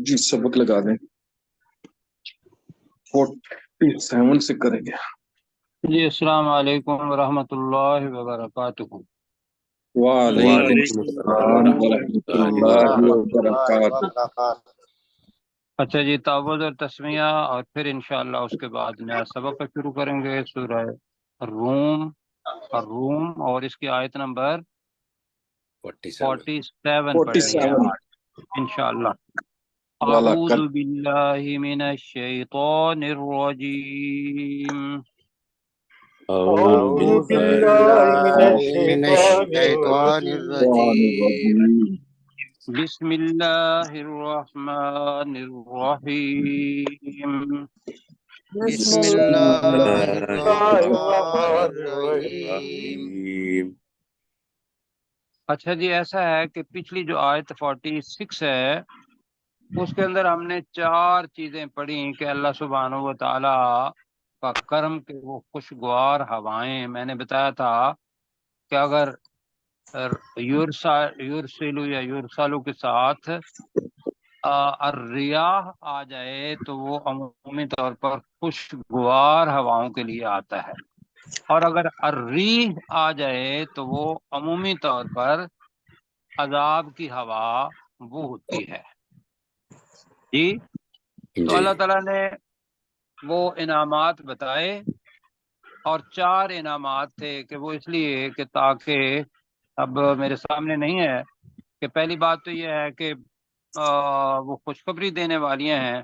جی سبق لگا دیں 47 سے کریں گے۔ جی السلام علیکم ورحمۃ اللہ وبرکاتہ۔ وعلیکم وعلیکم السلام السلام ورحمۃ ورحمۃ اللہ اللہ وبرکاتہ۔ وبرکاتہ۔ اچھا جی، تعوذ اور تسمیہ، اور پھر انشاءاللہ اس کے بعد نیا سبق شروع کریں گے سورہ الروم اور اس کی آیت نمبر 47 پڑھیں گے 47 آج انشاءاللہ۔ والا اعوذ کر باللہ من الشیطان الرجیم، اعوذ أعوذ بالله من باللہ من الشيطان الشیطان الرجيم. الرجیم۔ بسم اللہ الرحمن الرحیم۔ بسم بسم الله اللہ الرحمن الرحمن الرحيم. الرحیم۔ اچھا جی، ایسا ہے کہ پچھلی جو آیت 46 ہے اس کے اندر ہم نے 4 چیزیں پڑھی کہ اللہ سبحانہ و تعالی کا کرم کہ وہ خوشگوار ہوائیں، میں نے بتایا تھا کہ اگر یورسلو یا یورسالو کے ساتھ الریاح آ جائے تو وہ عمومی طور پر خوشگوار ہواؤں کے لیے آتا ہے، اور اگر الریح آ جائے تو وہ عمومی طور پر عذاب کی ہوا وہ ہوتی ہے۔ جی، تو جی اللہ تعالیٰ نے وہ انعامات بتائے، اور 4 انعامات تھے کہ وہ اس لیے کہ تاکہ اب میرے سامنے نہیں ہے کہ پہلی بات تو یہ ہے کہ وہ خوشخبری دینے والی ہیں،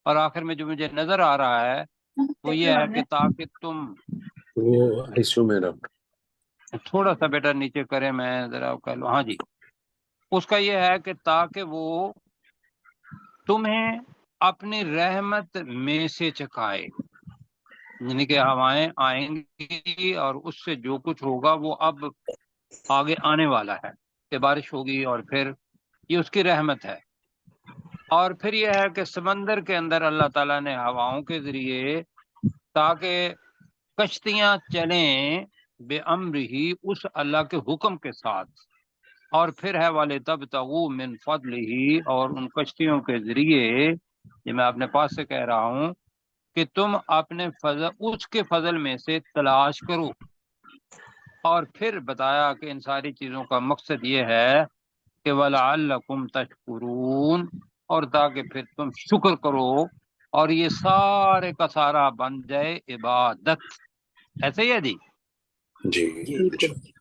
اور آخر میں جو مجھے نظر آ رہا ہے وہ یہ ہے کہ تاکہ تم وہ ایشو میں رکھ۔ تھوڑا سا بیٹا نیچے کریں، میں ذرا کہہ لوں، ہاں جی، اس کا یہ ہے کہ تاکہ وہ تمہیں اپنی رحمت میں سے چکھائے، یعنی کہ ہوائیں آئیں گی اور اس سے جو کچھ ہوگا وہ اب آگے آنے والا ہے کہ بارش ہوگی، اور پھر یہ اس کی رحمت ہے۔ اور پھر یہ ہے کہ سمندر کے اندر اللہ تعالیٰ نے ہواؤں کے ذریعے تاکہ کشتیاں چلیں بے امر ہی، اس اللہ کے حکم کے ساتھ، اور پھر ہے والے تب تغو من فضل ہی، اور ان کشتیوں کے ذریعے یہ میں اپنے پاس سے کہہ رہا ہوں کہ تم اپنے فضل اس کے فضل میں سے تلاش کرو، اور پھر بتایا کہ ان ساری چیزوں کا مقصد یہ ہے کہ وَلَعَلَّكُمْ تَشْكُرُونَ، اور تاکہ پھر تم شکر کرو، اور یہ سارے کا سارا بن جائے عبادت، ایسے ہی ہے جی۔ جی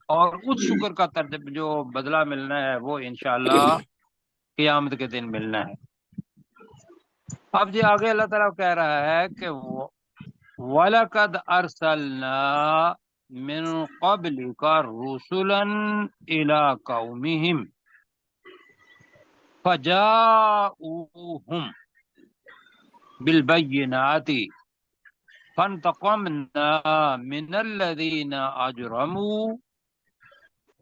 اور اس شکر کا جو بدلہ ملنا ہے وہ انشاءاللہ قیامت کے دن ملنا ہے۔ اب جی آگے اللہ تعالیٰ کہہ رہا ہے کہ وَلَقَدْ أَرْسَلْنَا مِن قَبْلِكَ رُسُلًا إِلَىٰ قَوْمِهِمْ فَجَاءُوهُمْ بِالْبَيِّنَاتِ فَانْتَقَمْنَا مِنَ الَّذِينَ أَجْرَمُوا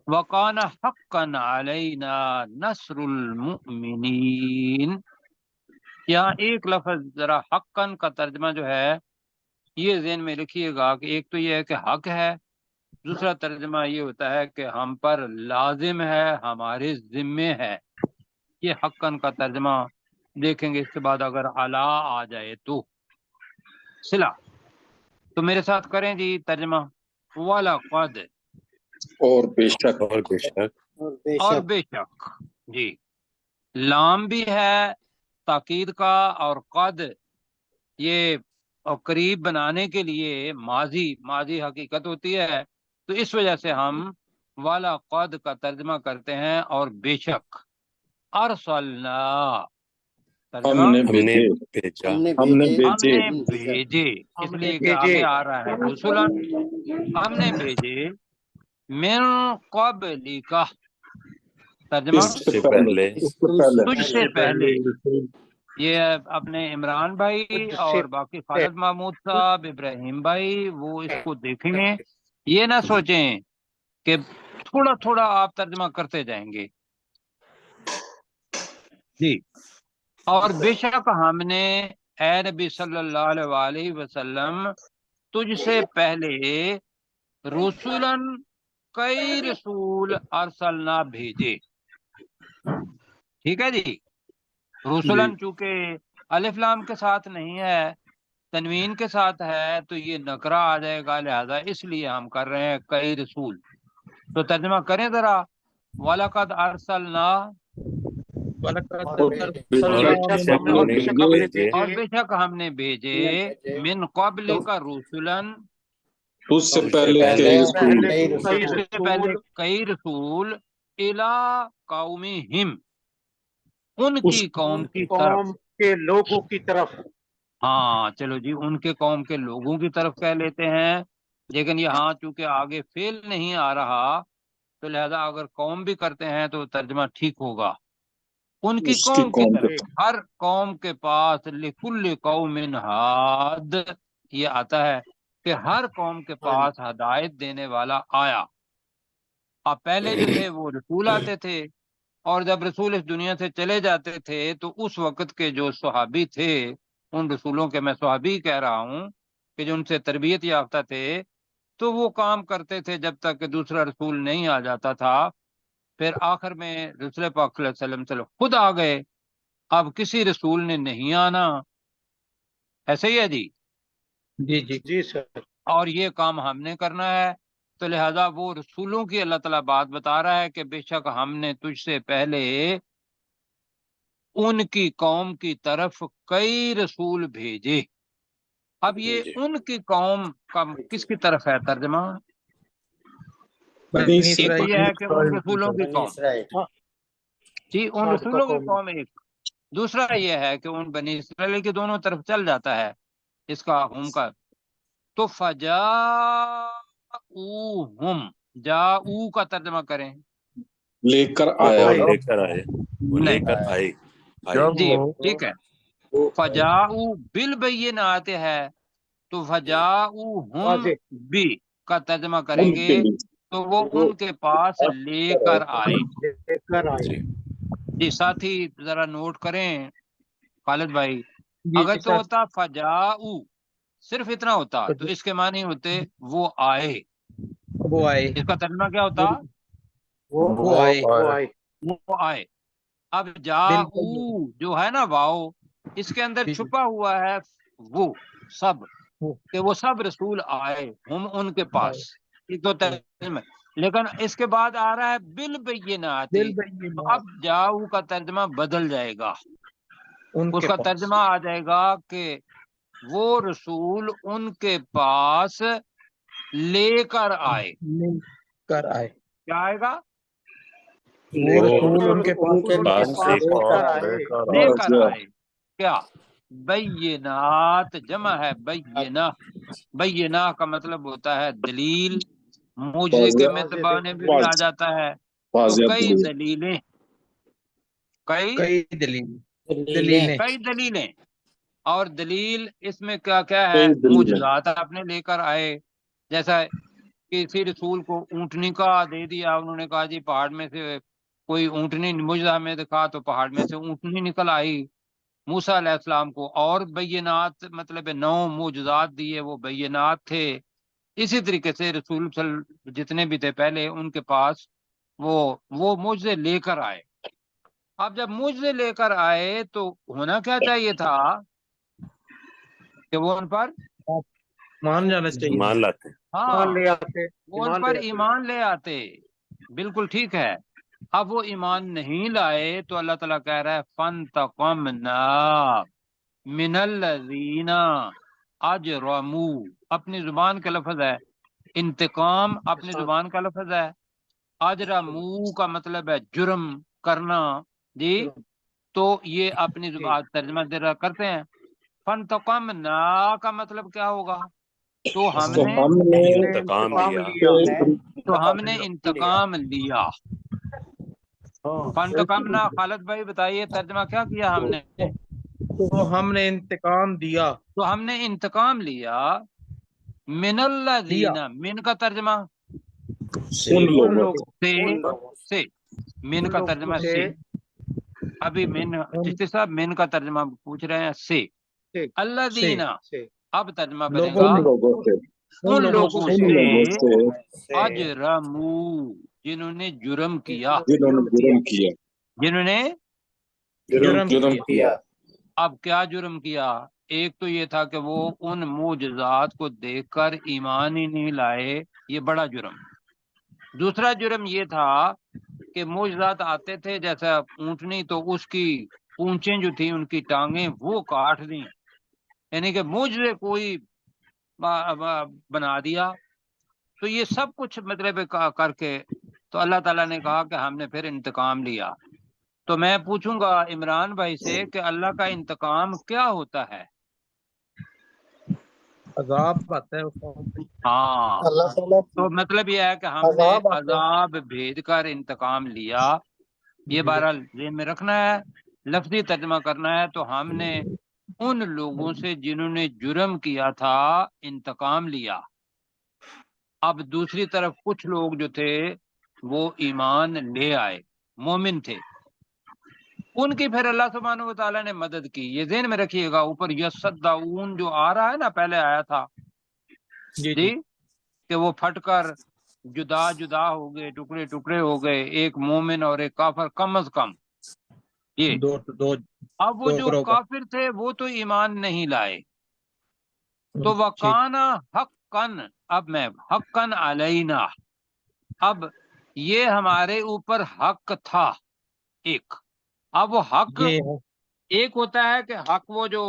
وَكَانَ حَقًّا عَلَيْنَا نَصْرُ الْمُؤْمِنِينَ۔ یہاں ایک لفظ ذرا حقًا کا ترجمہ جو ہے یہ ذہن میں لکھیے گا کہ ایک تو یہ ہے کہ حق ہے، دوسرا ترجمہ یہ ہوتا ہے کہ ہم پر لازم ہے، ہمارے ذمے ہے۔ یہ حقًا کا ترجمہ دیکھیں گے، اس کے بعد اگر علا آ جائے تو صلہ، تو میرے ساتھ کریں جی ترجمہ وَلَقَدْ، اور بے شک اور بے شک اور بے شک، جی لام بھی ہے تاکید کا، اور قد یہ قریب بنانے کے لیے ماضی حقیقت ہوتی ہے، تو اس وجہ سے ہم والا قد کا ترجمہ کرتے ہیں، اور بے شک ارسلنا ہم ترجمہ نے ہم نے بھیجے بھیجا۔ ہم نے ہم بھیجے نے بھیجے، اس لیے کہ آگے آ رہا ہے رسولن، ہم نے بھیجے من قبل کا ترجمہ اس اس سے سے پہلے پہلے اس سے پہلے تجھ سے پہلے۔ یہ اپنے عمران بھائی اور باقی خالد محمود صاحب، ابراہیم بھائی، وہ اس کو دیکھیں گے، یہ نہ سوچیں کہ تھوڑا تھوڑا آپ ترجمہ کرتے جائیں گے جی۔ اور بے شک ہم نے اے نبی صلی اللہ علیہ وآلہ وسلم تجھ سے پہلے رسولن کئی رسول ارسلنا بھیجے، ٹھیک ہے جی۔ رسولن چونکہ الف لام کے ساتھ نہیں ہے، تنوین کے ساتھ ہے، تو یہ نکرہ آ جائے گا، لہذا اس لیے ہم کر رہے ہیں کئی رسول۔ تو ترجمہ کریں ذرا، وَلَقَدْ أَرْسَلْنَا، اور بے شک ہم نے بھیجے من قبل کا رسولن، اس سے پہلے کے رسول اس سے پہلے کئی رسول، الی قومہم، ان کی قوم کی طرف، کے لوگوں کی طرف۔ ہاں چلو جی، ان کے قوم کے لوگوں کی طرف کہہ لیتے ہیں، لیکن یہاں چونکہ آگے فعل نہیں آ رہا تو لہذا اگر قوم بھی کرتے ہیں تو ترجمہ ٹھیک ہوگا، ان کی اس کی قوم کی قوم طرف۔ ہر قوم کے پاس لکل قوم ہاد، یہ آتا ہے کہ ہر قوم کے پاس ہدایت دینے والا آیا۔ اب پہلے جو تھے وہ رسول آتے تھے، اور جب رسول اس دنیا سے چلے جاتے تھے تو اس وقت کے جو صحابی تھے، ان رسولوں کے میں صحابی کہہ رہا ہوں کہ جو ان سے تربیت یافتہ تھے، تو وہ کام کرتے تھے جب تک کہ دوسرا رسول نہیں آ جاتا تھا۔ پھر آخر میں رسول پاک صلی اللہ علیہ وسلم خود آ گئے، اب کسی رسول نے نہیں آنا، ایسے ہی ہے جی، جی سر۔ اور یہ کام ہم نے کرنا ہے۔ تو لہذا وہ رسولوں کی اللہ تعالیٰ بات بتا رہا ہے کہ بے شک ہم نے تجھ سے پہلے ان کی قوم کی طرف کئی رسول بھیجے۔ اب یہ ان کی قوم کا کس کی طرف ہے ترجمہ؟ بنی ایک تو یہ ہے کہ ان رسولوں کی قوم، جی ان رسولوں کی قوم ایک، دوسرا یہ ہے کہ ان بنی اسرائیل کی دونوں طرف چل جاتا ہے اس کا ہم کا۔ تو فجاؤہم، جاؤ کا ترجمہ کریں، لے کر آیا، لے کر آئے، وہ لے نہیں کر آئے، جی ٹھیک ہے، فجاؤ بالبینات ہے، تو فجاؤہم بی کا ترجمہ کریں ان گے کے لیے تو وہ ان کے پاس لے کر آئے۔ جی جی ساتھی ذرا نوٹ کریں خالد بھائی، اگر تو ہوتا فجاؤ، صرف اتنا ہوتا تو اس کے معنی ہوتے وہ آئے، وہ آئے، اس کا ترجمہ کیا ہوتا؟ وہ آئے، وہ آئے۔ اب جاؤ جو ہے نا واؤ، اس کے اندر چھپا ہوا ہے وہ سب، کہ وہ سب رسول آئے، ہم ان کے پاس، یہ تو ترجمہ۔ لیکن اس کے بعد آ رہا ہے بالبینات، تو اب جاؤ کا ترجمہ بدل جائے گا، اس کا ترجمہ آ جائے گا کہ وہ رسول ان کے پاس لے کر آئے۔ کر آئے، کیا آئے گا؟ وہ رسول ان کے پاس سے لے کر آئے کیا؟ بینات، جمع ہے بینہ، بینہ کا مطلب ہوتا ہے دلیل، معجزے کے متبانے میں بھی آ جاتا ہے، تو واضح کئی دلیل۔ دلیلیں، کئی کئی دلیلیں، کئی دلیلیں، اور دلیل اس میں کیا کیا ہے؟ کئی دلیلیں۔ معجزات اپنے لے کر آئے، جیسا کسی رسول کو اونٹنی کا دے دیا، انہوں نے کہا جی پہاڑ میں سے کوئی اونٹنی معجزہ میں دکھا، تو پہاڑ میں سے اونٹنی نکل آئی۔ موسیٰ علیہ السلام کو اور بینات، مطلب 9 معجزات دیے، وہ بینات تھے۔ اسی طریقے سے رسول جتنے بھی تھے پہلے، ان کے پاس وہ معجزے لے کر آئے۔ اب جب معجزے لے کر آئے تو ہونا کیا چاہیے تھا کہ وہ ان پر مان جانا چاہیے، مان لاتے ہیں۔ ہاں وہ ان پر ایمان لے آتے، بالکل ٹھیک ہے۔ اب وہ ایمان نہیں لائے تو اللہ تعالیٰ کہہ رہا ہے فَانْتَقَمْنَا مِنَ الَّذِينَ أَجْرَمُوا، اپنی زبان کا لفظ ہے، انتقام اپنی زبان کا لفظ ہے، اجرمو کا مطلب ہے جرم کرنا، جی تو یہ اپنی زبان ترجمہ ذرا کرتے ہیں۔ فَانْتَقَمْنَا کا مطلب کیا ہوگا؟ تو ہم تو نے ہم نے انتقام لیا، انتقام لیا۔ فَانْتَقَمْنَا، خالد بھائی بتائیے ترجمہ کیا کیا ہم نے؟ تو ہم نے انتقام دیا، تو ہم نے انتقام لیا من الذین، من کا ترجمہ ان لوگوں سے، من کا ترجمہ سے، ابھی من چشتی صاحب من کا ترجمہ پوچھ رہے ہیں سے، الذین، اب ترجمہ بنے گا ان لوگوں سے ان لوگوں ان لوگوں سے سے اجرمو، جنہوں نے جرم کیا، جنہوں نے جرم کیا، جنہوں نے جرم کیا اب کیا جرم کیا؟ ایک تو یہ تھا کہ وہ ان معجزات کو دیکھ کر ایمان ہی نہیں لائے، یہ بڑا جرم۔ دوسرا جرم یہ تھا کہ معجزات آتے تھے جیسا اونٹنی، تو اس کی پونچیں جو تھی، ان کی ٹانگیں وہ کاٹ دیں، یعنی کہ معجزے کوئی بنا دیا۔ تو یہ سب کچھ مطلب کر کے تو اللہ تعالیٰ نے کہا کہ ہم نے پھر انتقام لیا۔ تو میں پوچھوں گا عمران بھائی سے کہ اللہ کا انتقام کیا ہوتا ہے؟ عذاب آتا ہے اس قوم پہ۔ ہاں، اللہ تعالیٰ تو مطلب یہ ہے کہ ہم نے عذاب آتے ہیں۔ عذاب بھیج کر انتقام لیا۔ یہ بہرحال ذہن میں رکھنا ہے، لفظی ترجمہ کرنا ہے۔ تو ہم نے ان لوگوں سے جنہوں نے جرم کیا تھا انتقام لیا۔ اب دوسری طرف کچھ لوگ جو تھے وہ ایمان لے آئے، مومن تھے، ان کی پھر اللہ سبحانہ و تعالیٰ نے مدد کی۔ یہ ذہن میں رکھیے گا، اوپر یصدعون جو آ رہا ہے نا، پہلے آیا تھا جی جی، کہ وہ پھٹ کر جدا جدا ہو گئے، ٹکڑے ٹکڑے ہو گئے، ایک مومن اور ایک کافر کم از کم۔ یہ دو اب وہ جو گروہ کا۔ کافر تھے وہ تو ایمان نہیں لائے، تو ٹھیک۔ وکانا حقن، اب میں حقن علینا، اب یہ ہمارے اوپر حق تھا ایک۔ اب وہ حق یہ ہے۔ ایک ہوتا ہے کہ حق وہ جو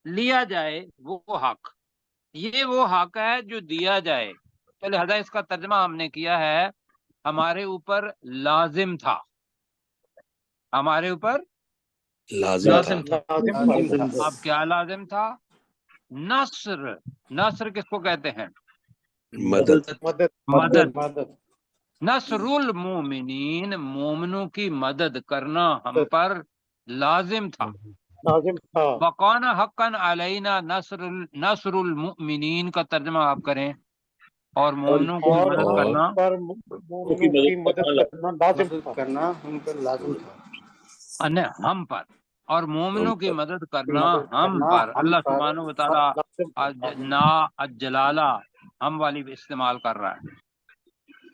لیا جائے وہ حق، یہ وہ حق ہے جو دیا جائے۔ تو لہذا اس کا ترجمہ ہم نے کیا ہے ہمارے اوپر لازم تھا، ہمارے اوپر لازم تھا۔ اب کیا لازم تھا؟ نصر۔ نصر کس کو کہتے ہیں؟ مدد۔ مدد۔ نصر المومنین، مومنوں کی مدد کرنا ہم پر لازم تھا۔ لازم تھا۔ وقانا حقا علینا نصر المؤمنین کا ترجمہ آپ کریں، اور مومنوں کی اور مدد کرنا پر مومنوں کی مدد کرنا لازم تھا۔ ہم پر، اور مومنوں کی مدد کرنا ہم پر۔ اللہ سبحانہ و تعالیٰ نا الجلالہ ہم والی بھی استعمال کر رہا ہے۔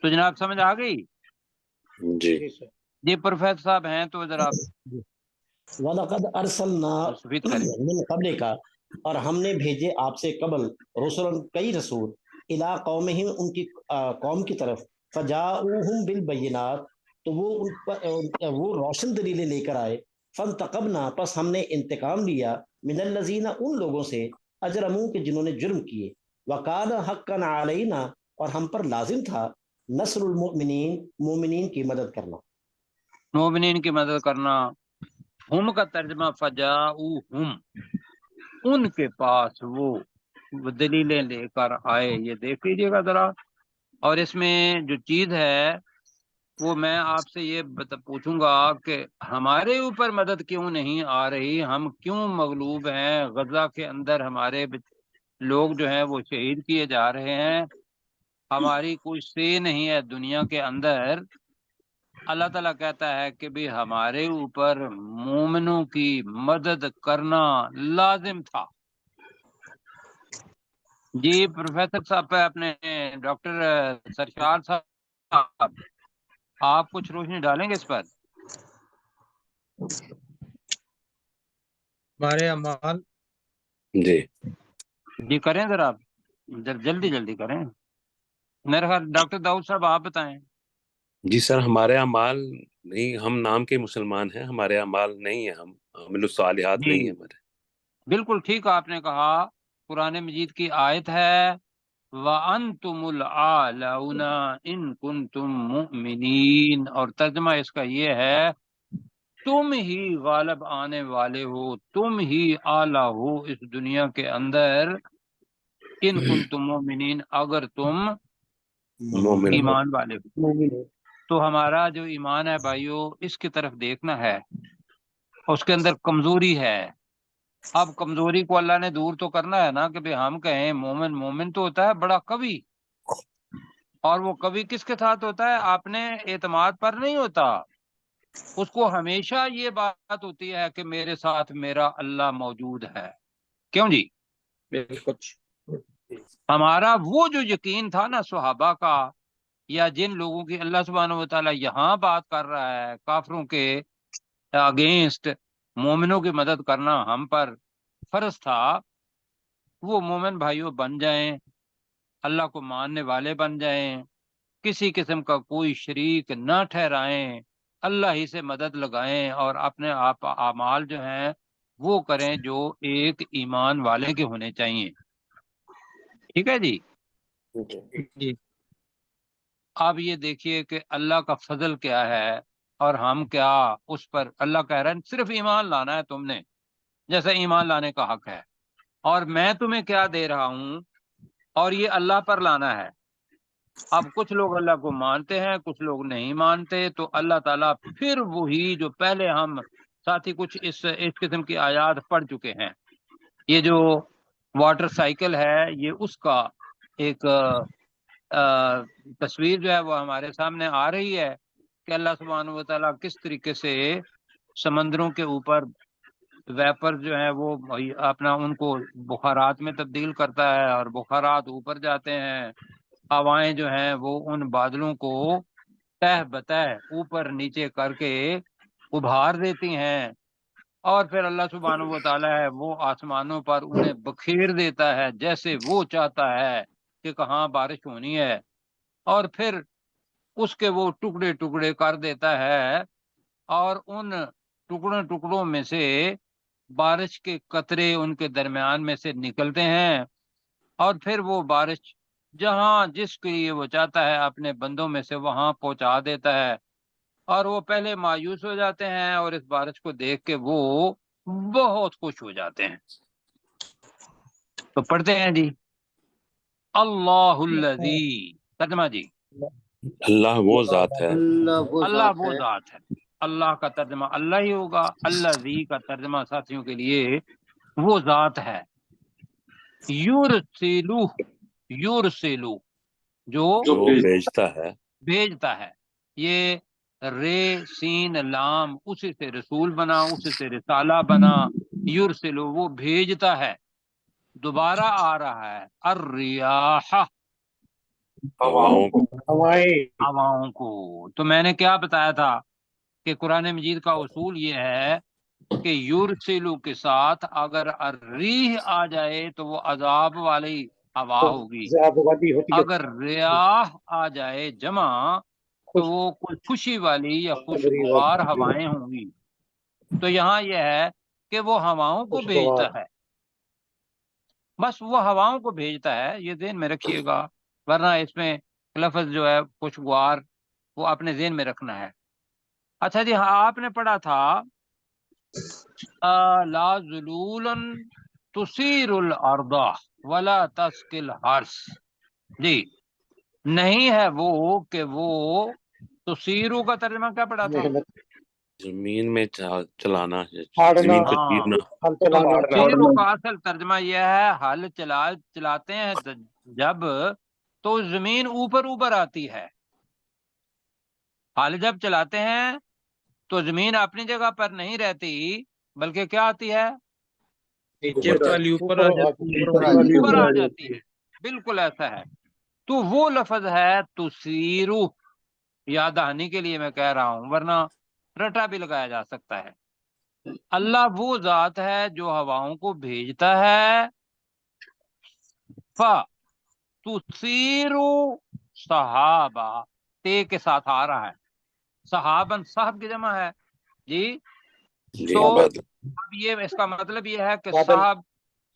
تو جناب سمجھ آ گئی؟ جی یہ پروفیسر صاحب ہیں تو ذرا وَلَقَدْ أَرْسَلْنَا تثبیت کریں۔ من قبلِكَ، اور ہم نے بھیجے آپ سے قبل رسول کئی رسول، الا قومہم ان کی قوم کی طرف، فجاؤہم بالبینات، تو وہ روشن دلیلیں لے کر آئے، فانتقمنا، پس ہم نے انتقام لیا، من الذین، ان لوگوں سے، اجرموا، کہ جنہوں نے جرم کیے، وکان حقا علینا، اور ہم پر لازم تھا، نصر المؤمنین، مومنین کی مدد کرنا۔ مومنین کی مدد کرنا۔ ہم کا ترجمہ فجاؤہم، ان کے پاس وہ دلیلیں لے کر آئے۔ یہ دیکھ لیجیے گا ذرا، اور اس میں جو چیز ہے وہ میں آپ سے یہ پوچھوں گا کہ ہمارے اوپر مدد کیوں نہیں آ رہی؟ ہم کیوں مغلوب ہیں؟ غزہ کے اندر ہمارے لوگ جو ہیں وہ شہید کیے جا رہے ہیں، ہماری کوئی سے نہیں ہے دنیا کے اندر۔ اللہ تعالیٰ کہتا ہے کہ بھی ہمارے اوپر مومنوں کی مدد کرنا لازم تھا۔ جی پروفیسر صاحب، اپنے ڈاکٹر سرشار صاحب، آپ کچھ روشنی ڈالیں گے اس پر؟ ہمارے اعمال جی جی کریں ذرا، جلدی جلدی کریں۔ میرے خیال ڈاکٹر داؤد صاحب آپ بتائیں۔ جی سر، ہمارے اعمال نہیں، ہم نام کے مسلمان ہیں، ہمارے اعمال نہیں ہیں، ہم عامل الصالحات جی نہیں ہیں ہمارے۔ بالکل ٹھیک آپ نے کہا، قرآن مجید کی آیت ہے وَأَنْتُمُ الْأَعْلَوْنَ إِن كُنتُم مُؤْمِنِينَ، اور ترجمہ اس کا یہ ہے تم ہی غالب آنے والے ہو، تم ہی اعلیٰ ہو اس دنیا کے اندر، ان کنتم مؤمنین، اگر تم مومن ہو۔ ایمان والے ہو۔ تو ہمارا جو ایمان ہے بھائیو، اس کی طرف دیکھنا ہے، اس کے اندر کمزوری ہے۔ اب کمزوری کو اللہ نے دور تو کرنا ہے نا، کہ بھی ہم کہیں مومن، مومن تو ہوتا ہے بڑا قوی، اور وہ قوی کس کے ساتھ ہوتا ہے؟ اپنے اعتماد پر نہیں ہوتا، اس کو ہمیشہ یہ بات ہوتی ہے کہ میرے ساتھ میرا اللہ موجود ہے۔ کیوں جی؟ بالکل۔ ہمارا وہ جو یقین تھا نا صحابہ کا، یا جن لوگوں کی اللہ سبحانہ و تعالیٰ یہاں بات کر رہا ہے کافروں کے اگینسٹ، مومنوں کی مدد کرنا ہم پر فرض تھا، وہ مومن بھائیوں بن جائیں، اللہ کو ماننے والے بن جائیں، کسی قسم کا کوئی شریک نہ ٹھہرائیں، اللہ ہی سے مدد لگائیں اور اپنے آپ اعمال جو ہیں وہ کریں جو ایک ایمان والے کے ہونے چاہیے۔ ٹھیک ہے جی۔ جی اب یہ دیکھیے کہ اللہ کا فضل کیا ہے اور ہم کیا اس پر، اللہ کہہ رہے ہیں صرف ایمان لانا ہے تم نے، جیسے ایمان لانے کا حق ہے، اور میں تمہیں کیا دے رہا ہوں، اور یہ اللہ پر لانا ہے۔ اب کچھ لوگ اللہ کو مانتے ہیں، کچھ لوگ نہیں مانتے، تو اللہ تعالیٰ پھر وہی جو پہلے ہم ساتھی کچھ اس قسم کی آیات پڑھ چکے ہیں، یہ جو واٹر سائیکل ہے یہ اس کا ایک تصویر جو ہے وہ ہمارے سامنے آ رہی ہے کہ اللہ سبحانہ و تعالیٰ کس طریقے سے سمندروں کے اوپر ویپر جو ہیں وہ اپنا ان کو بخارات میں تبدیل کرتا ہے، اور بخارات اوپر جاتے ہیں، ہوائیں جو ہیں وہ ان بادلوں کو تہ بتہ اوپر نیچے کر کے ابھار دیتی ہیں، اور پھر اللہ سبحانہ و تعالیٰ ہے وہ آسمانوں پر انہیں بکھیر دیتا ہے جیسے وہ چاہتا ہے کہ کہاں بارش ہونی ہے، اور پھر اس کے وہ ٹکڑے ٹکڑے کر دیتا ہے، اور ان ٹکڑوں میں سے بارش کے قطرے ان کے درمیان میں سے نکلتے ہیں، اور پھر وہ بارش جہاں جس کے لیے وہ چاہتا ہے اپنے بندوں میں سے وہاں پہنچا دیتا ہے، اور وہ پہلے مایوس ہو جاتے ہیں اور اس بارش کو دیکھ کے وہ بہت خوش ہو جاتے ہیں۔ تو پڑھتے ہیں جی، اللہ الذی، ترجمہ جی، اللہ وہ ذات ہے، اللہ وہ ذات ہے، اللہ کا ترجمہ اللہ ہی ہوگا، الذی کا ترجمہ ساتھیوں کے لیے وہ ذات ہے، یورسلو، یورسلو جو جو بھیجتا ہے، بھیجتا ہے، یہ رے سین لام اسی سے رسول بنا، اسی سے رسالہ بنا، یورسلو وہ بھیجتا ہے، دوبارہ آ رہا ہے، الریاح ہواؤں کو، ہوائیں ہواؤں کو۔ تو میں نے کیا بتایا تھا کہ قرآن مجید کا اصول یہ ہے کہ یورسلو کے ساتھ اگر الریح آ جائے تو وہ عذاب والی ہوا ہوگی، آبادی ہوتی ہے، اگر ریاح آ جائے جمع تو خوش وہ کوئی خوشی والی یا خوشگوار خوشگوار ہوائیں ہوں گی۔ تو یہاں یہ ہے کہ وہ ہواؤں کو خوشگوار بھیجتا ہے، بس وہ ہواؤں کو بھیجتا ہے، یہ ذہن میں رکھیے گا، ورنہ اس میں لفظ جو ہے خوشگوار وہ اپنے ذہن میں رکھنا ہے۔ اچھا جی، ہاں آپ نے پڑھا تھا لا ذلولا تثیر الارض ولا تسقی الحرث، جی نہیں ہے وہ کہ وہ تثیرو کا ترجمہ کیا پڑھا تھا؟ محنت زمین میں چلانا، پھاڑنا، زمین کو ہاں، چیرنا، ہل تو چلانا، تثیرو کا اصل ترجمہ یہ ہے ہل چلاتے ہیں جب تو زمین اوپر اوپر آتی ہے، ہل جب چلاتے ہیں تو زمین اپنی جگہ پر نہیں رہتی بلکہ کیا آتی ہے؟ نیچے والی اوپر آ جاتی ہے، اوپر آ جاتی ہے، بالکل ایسا ہے۔ تو وہ لفظ ہے تثیرو، یاد دہانی کے لیے میں کہہ رہا ہوں، ورنہ رٹا بھی لگایا جا سکتا ہے۔ اللہ وہ ذات ہے جو ہواؤں کو بھیجتا ہے، فا تثیرو صحابہ، تے کے ساتھ آ رہا ہے، صحابن صاحب کی جمع ہے جی، جی تو بادل، اب یہ اس کا مطلب یہ ہے کہ بادل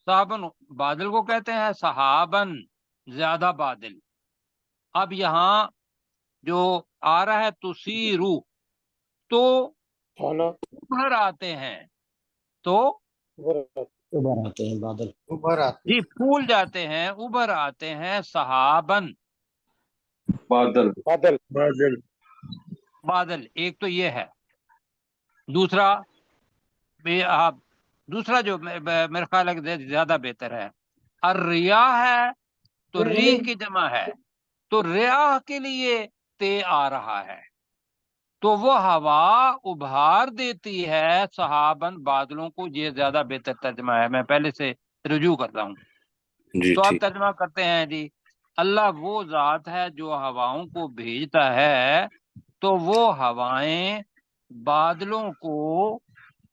صحابن بادل کو کہتے ہیں، صحابن زیادہ بادل۔ اب یہاں جو آ رہا ہے تثیرو، تو کھانا ابھر آتے ہیں، تو ابھر آتے ہیں بادل، جی پھول جاتے ہیں، ابھر آتے ہیں، صحابن بادل، بادل بادل، ایک تو یہ ہے۔ دوسرا دوسرا جو میرے خیال ہے کہ زیادہ بہتر ہے، الریاح ہے تو ریح کی جمع ہے، تو ریاح کے لیے تے آ رہا ہے، تو وہ ہوا ابھار دیتی ہے صحابن بادلوں کو، یہ زیادہ بہتر ترجمہ ہے، میں پہلے سے رجوع کرتا ہوں۔ جی تو آپ ٹھیک، ترجمہ کرتے ہیں جی، اللہ وہ ذات ہے جو ہواؤں کو بھیجتا ہے، تو وہ ہوائیں بادلوں کو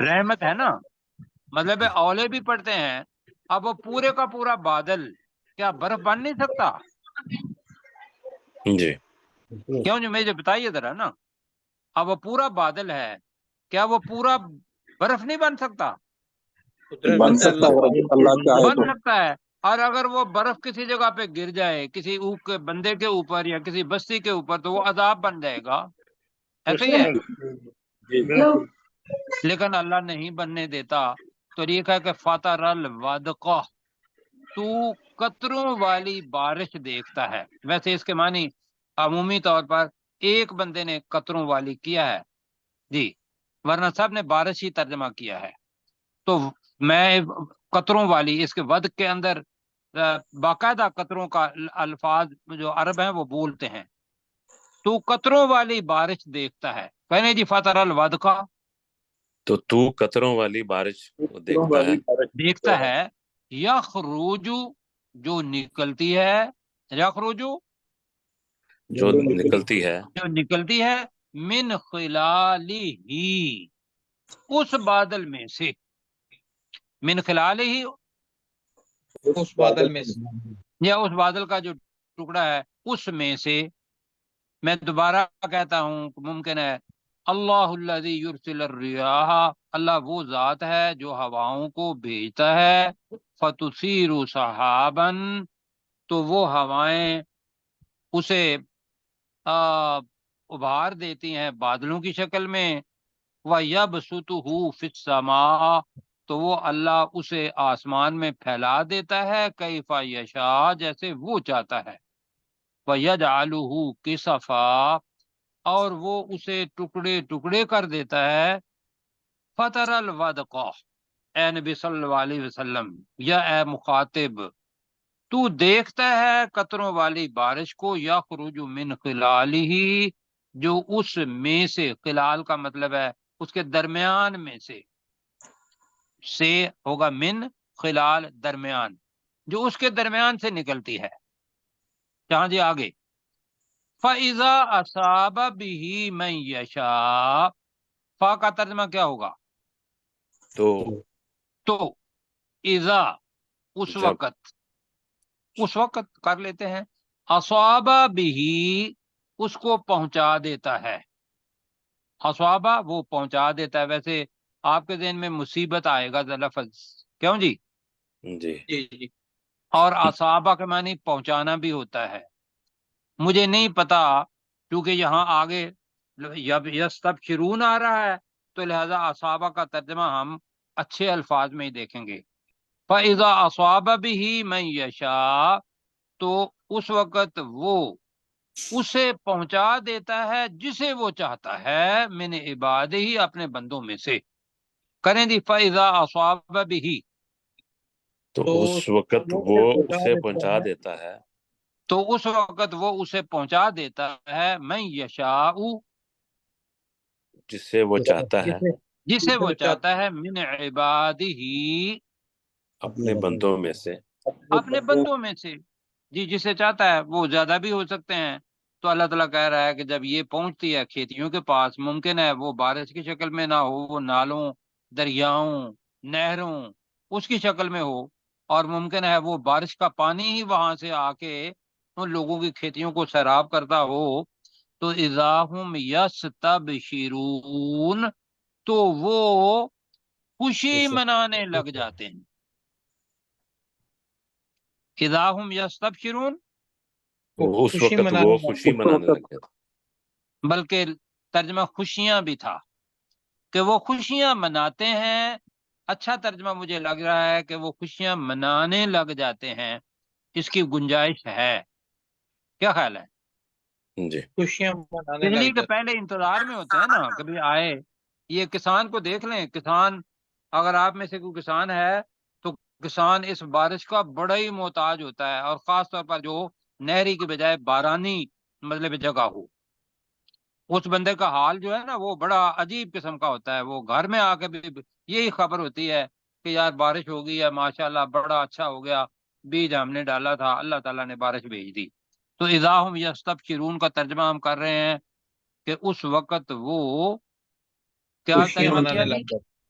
رحمت ہے نا، مطلب ہے اولے بھی پڑھتے ہیں. اب وہ پورے کا پورا بادل کیا برف بن نہیں سکتا؟ جی کیوں جی مجھے بتائیے ذرا نا. اب وہ پورا بادل ہے، کیا وہ پورا برف نہیں بن سکتا؟ بن سکتا ہے اللہ چاہے بن تو. سکتا ہے. اور اگر وہ برف کسی جگہ پہ گر جائے، کسی بندے کے اوپر یا کسی بستی کے اوپر، تو وہ عذاب بن جائے گا. ایسا ہی ہے. جی بالکل. لیکن اللہ نہیں بننے دیتا. تو یہ کہا کہ فاتر الودقہ، تو قطروں والی بارش دیکھتا ہے. ویسے اس کے معنی عمومی طور پر ایک بندے نے قطروں والی کیا ہے جی، ورنہ سب نے بارش ہی ترجمہ کیا ہے. تو میں قطروں والی اس کے ود کے اندر باقاعدہ قطروں کا الفاظ جو عرب ہیں وہ بولتے ہیں. تو قطروں والی بارش دیکھتا ہے. کہنے جی فاتر الودقہ، تو قطروں والی بارش کو دیکھتا ہے. دیکھتا ہے. یخرج، جو نکلتی ہے. یخرج، جو نکلتی ہے. جو نکلتی ہے. من خلالہ، اس بادل میں سے. من خلالہ، اس بادل میں سے. یا اس بادل کا جو ٹکڑا ہے اس میں سے. میں دوبارہ کہتا ہوں، ممکن ہے اللہ الذی یرسل الریاح، اللہ وہ ذات ہے جو ہواؤں کو بھیجتا ہے. فتثیر سحابا، تو وہ ہوائیں اسے ابھار دیتی ہیں بادلوں کی شکل میں. وَيَبْسُطُهُ فِي السَّمَاءِ، تو وہ اللہ اسے آسمان میں پھیلا دیتا ہے. کیف یشاء، جیسے وہ چاہتا ہے. وَيَجْعَلُهُ كِسَفًا، اور وہ اسے ٹکڑے ٹکڑے کر دیتا ہے. فَتَرَ الْوَدْقَ، اے نبی صلی اللہ علیہ وسلم یا اے مخاطب، تو دیکھتا ہے قطروں والی بارش کو. یخرج من خلالہ، جو اس میں سے، خلال کا مطلب ہے اس کے درمیان میں سے ہوگا من، خلال درمیان، جو اس کے درمیان سے نکلتی ہے. جہاں جی آگے فَإِذَا أَصَابَ بِهِ مَن يَشَاءُ، فا کا ترجمہ کیا ہوگا؟ تو اذا، اس جب. وقت کر لیتے ہیں. اصابہ بھی، اس کو پہنچا دیتا ہے. اصابہ، وہ پہنچا دیتا ہے. ویسے آپ کے ذہن میں مصیبت آئے گا لفظ، کیوں جی؟ جی جی جی. اور اصابہ کے معنی پہنچانا بھی ہوتا ہے. مجھے نہیں پتا، کیونکہ یہاں آگے یستبشرون آ رہا ہے، تو لہذا اصابہ کا ترجمہ ہم اچھے الفاظ میں ہی دیکھیں گے. فَإِذَا أَصَابَ بِهِ مَن يَشَاءُ، تو اس وقت وہ اسے پہنچا دیتا ہے جسے وہ چاہتا ہے. من عبادہ، اپنے بندوں میں سے. کریں دی فَإِذَا أَصَابَ بِهِ، تو اس وقت وہ اسے پہنچا دیتا ہے. تو اس وقت وہ اسے پہنچا دیتا ہے. من یشاء، جسے وہ چاہتا ہے جسے وہ چاہتا ہے. من عبادہ، اپنے بندوں میں سے. اپنے بندوں میں سے. جی، جسے چاہتا ہے. وہ زیادہ بھی ہو سکتے ہیں. تو اللہ تعالیٰ کہہ رہا ہے کہ جب یہ پہنچتی ہے کھیتیوں کے پاس، ممکن ہے وہ بارش کی شکل میں نہ ہو، وہ نالوں، دریاؤں، نہروں، اس کی شکل میں ہو. اور ممکن ہے وہ بارش کا پانی ہی وہاں سے آ کے ان لوگوں کی کھیتیوں کو سیراب کرتا ہو. تو اذا ہم یستبشرون، تو وہ خوشی منانے لگ جاتے ہیں. اذا ہم یستبشرون، اس وقت وہ خوشی منانے لگ گیا. بلکہ ترجمہ خوشیاں بھی تھا کہ وہ خوشیاں مناتے ہیں. اچھا ترجمہ مجھے لگ رہا ہے کہ وہ خوشیاں منانے لگ جاتے ہیں. اس کی گنجائش ہے. کیا خیال ہے؟ جی خوشیاں منانے اس لیے لگ کہ جاتے. پہلے انتظار میں ہوتے ہیں نا، کبھی آئے. یہ کسان کو دیکھ لیں. کسان، اگر آپ میں سے کوئی کسان ہے تو کسان اس بارش کا بڑا ہی محتاج ہوتا ہے. اور خاص طور پر جو نہری کی بجائے بارانی مطلب جگہ ہو، اس بندے کا حال جو ہے نا وہ بڑا عجیب قسم کا ہوتا ہے. وہ گھر میں آ کے بھی یہی خبر ہوتی ہے کہ یار بارش ہو گئی ہے، ماشاءاللہ بڑا اچھا ہو گیا، بیج ہم نے ڈالا تھا، اللہ تعالیٰ نے بارش بھیج دی. تو اذا ہم یستبشرون کا ترجمہ ہم کر رہے ہیں کہ اس وقت وہ کیا خوشیاں ترجمہ کیا منانے جی؟ لگ جاتے.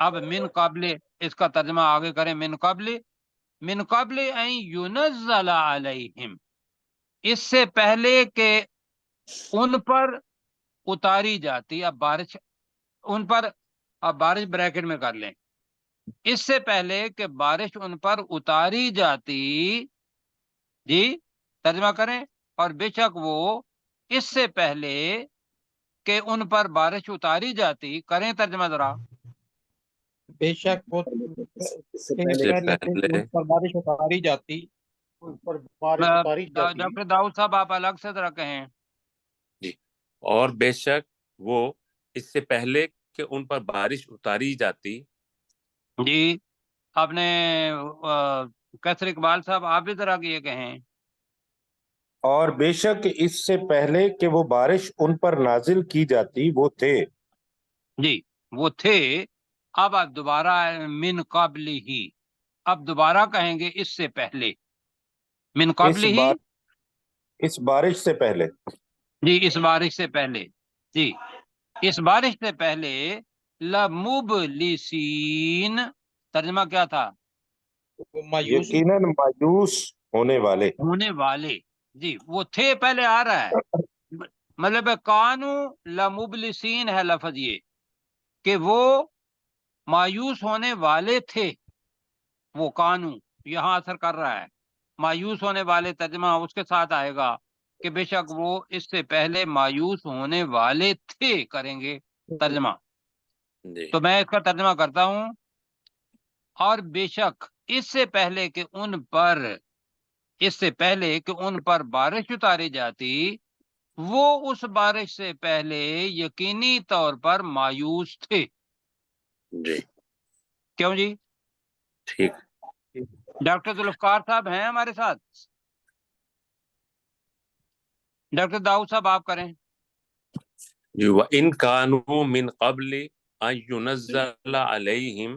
اب من قبل اس کا ترجمہ آگے کریں، من قبل ان ينزل علیہم، اس سے پہلے کہ ان پر اتاری جاتی، اب بارش ان پر، اب بارش بریکٹ میں کر لیں، اس سے پہلے کہ بارش ان پر اتاری جاتی، جی ترجمہ کریں، اور بے شک وہ اس سے پہلے کہ ان پر بارش اتاری جاتی، کریں ترجمہ ذرا، بے شک وہ اس سے کے پہلے پہلے کہ ان پر بارش اتاری جاتی، اس پر بارش اتاری جاتی، ڈاکٹر داؤد صاحب آپ الگ سے ذرا کہیں۔ جی، اور بے شک وہ اس سے پہلے کہ ان پر بارش اتاری جاتی، جی آپ نے کیسر اقبال صاحب آپ بھی ذرا یہ کہیں۔ اور بے شک اس سے پہلے کہ وہ بارش ان پر نازل کی جاتی وہ تھے، جی وہ تھے، اب آپ دوبارہ من قبل ہی، اب دوبارہ کہیں گے اس سے پہلے، من قبل ہی، اس بارش سے پہلے، جی اس بارش سے پہلے، جی اس بارش سے پہلے، لمبلسین، ترجمہ کیا تھا؟ وہ مایوس یقیناً مایوس ہونے والے، ہونے والے، جی وہ تھے پہلے آ رہا ہے، مطلب کانو لمبلسین ہے لفظ یہ، کہ وہ مایوس ہونے والے تھے، وہ کانو یہاں اثر کر رہا ہے، مایوس ہونے والے ترجمہ اس کے ساتھ آئے گا کہ بے شک وہ اس سے پہلے مایوس ہونے والے تھے، کریں گے ترجمہ، جی تو میں اس کا ترجمہ کرتا ہوں، اور بے شک اس سے پہلے کہ ان پر، اس سے پہلے کہ ان پر بارش اتاری جاتی، وہ اس بارش سے پہلے یقینی طور پر مایوس تھے، جی کیوں جی؟ ٹھیک، ڈاکٹر ذوالفقار صاحب ہیں ہمارے ساتھ؟ ڈاکٹر داؤد صاحب آپ کریں۔ جی وَإِن كَانُوا مِن قَبْلِ أَن يُنَزَّلَ عَلَيْهِمْ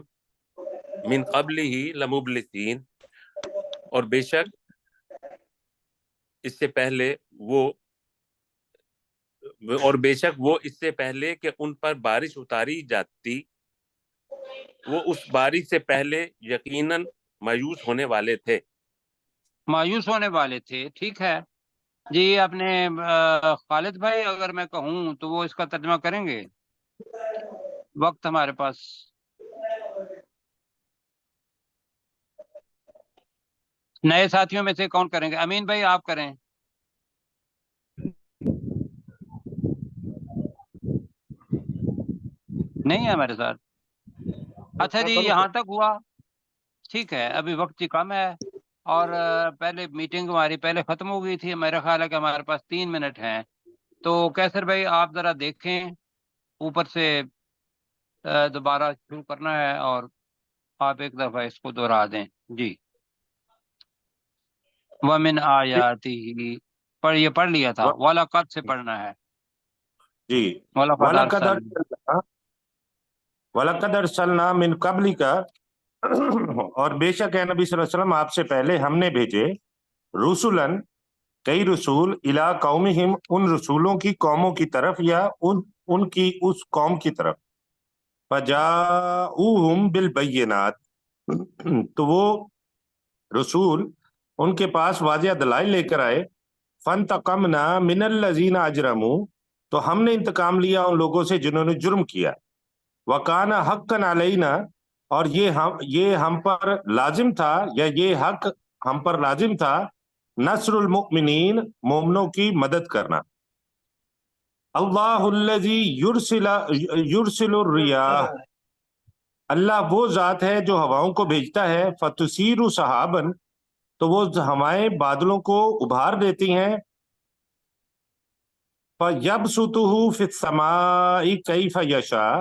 مِن قَبْلِهِ لَمُبْلِسِينَ، اور بے شک اس سے پہلے وہ، اور بے شک وہ اس سے پہلے کہ ان پر بارش اتاری جاتی، وہ اس بارش سے پہلے یقیناً مایوس ہونے والے تھے، مایوس ہونے والے تھے، ٹھیک ہے جی۔ اپنے خالد بھائی اگر میں کہوں تو وہ اس کا ترجمہ کریں گے، وقت ہمارے پاس، نئے ساتھیوں میں سے کون کریں گے؟ امین بھائی آپ کریں، نہیں ہے ہمارے ساتھ؟ اچھا جی یہاں تک ہوا، ٹھیک ہے، ابھی وقت کی کم ہے، اور پہلے میٹنگ ہماری پہلے ختم ہو گئی تھی، میرا خیال ہے کہ ہمارے پاس 3 منٹ ہیں، تو کیسر بھائی آپ ذرا دیکھیں اوپر سے دوبارہ شروع کرنا ہے، اور آپ ایک دفعہ اس کو دوہرا دیں، جی۔ وَمِنْ آیَاتِهِ، یہ پڑھ لیا تھا، وَلَقَدْ سے پڑھنا ہے، جی، وَلَقَدْ وَلَقَدْ أَرْسَلْنَا، وَلَقَدْ أَرْسَلْنَا مِن قَبْلِكَ، اور بے شک ہے نبی صلی اللہ علیہ وسلم آپ سے پہلے ہم نے بھیجے، رسولاً کئی رسول، الی قومہم ان رسولوں کی قوموں کی طرف، یا ان کی اس قوم کی طرف، فجاؤہم بالبینات، تو وہ رسول ان کے پاس واضح دلائل لے کر آئے، فانتقمنا من الذین اجرموا، تو ہم نے انتقام لیا ان لوگوں سے جنہوں نے جرم کیا، وکان حقا علینا، اور یہ ہم پر لازم تھا، یا یہ حق ہم پر لازم تھا، نصر المؤمنین، مومنوں کی مدد کرنا، اللہ الذی یرسل الریاح، اللہ وہ ذات ہے جو ہواؤں کو بھیجتا ہے، فتثیر سحابا، تو وہ ہوائیں بادلوں کو ابھار دیتی ہیں، فیبسطہ فی السماء کیف یشاء،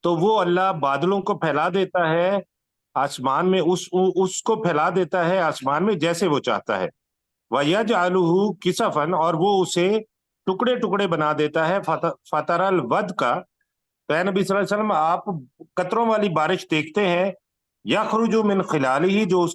تو وہ اللہ بادلوں کو پھیلا دیتا ہے آسمان میں، اس کو پھیلا دیتا ہے آسمان میں جیسے وہ چاہتا ہے، وَيَجْعَلُهُ كِسَفًا، اور وہ اسے ٹکڑے ٹکڑے بنا دیتا ہے، فَتَرَ الْوَدْقَ، تو اے نبی صلی اللہ علیہ وسلم آپ قطروں والی بارش دیکھتے ہیں، یخرج من خلالہ، جو اس